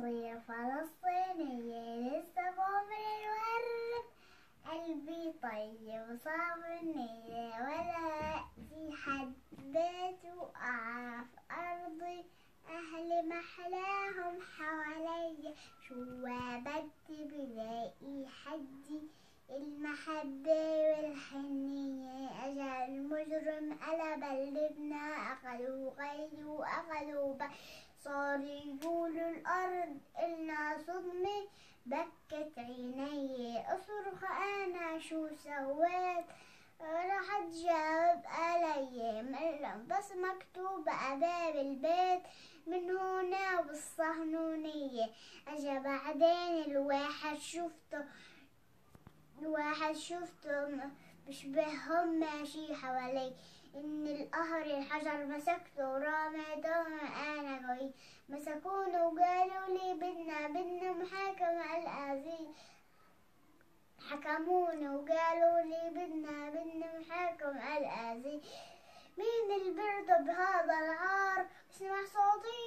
أصلي فلسطينية لسه بعمر الورد، قلبي طيب صعب النية ولا في حد بيته أعرف أرضي، أهلي محلاهم حواليا شو بدي بلاقي حدي، المحبة والحنية أجا المجرم قلب اللبنة، أخذوا غيري وأخذوا صار يقولوا الأرض إلنا صدمة، بكت عيني أصرخ أنا شو سويت، راح تجاوب علي بس مكتوب أباب البيت من هنا بالصهنونية، أجا بعدين الواحد شفته بشبههم ماشي حوالي، إن القهر الحجر مسكته ورميته أنا قوي، مسكوني وقالوا لي بدنا محاكمة على القاضي، حكموني وقالوا لي بدنا محاكمة على القاضي، مين اللي بيرضى بهذا العار؟ اسمع صوتي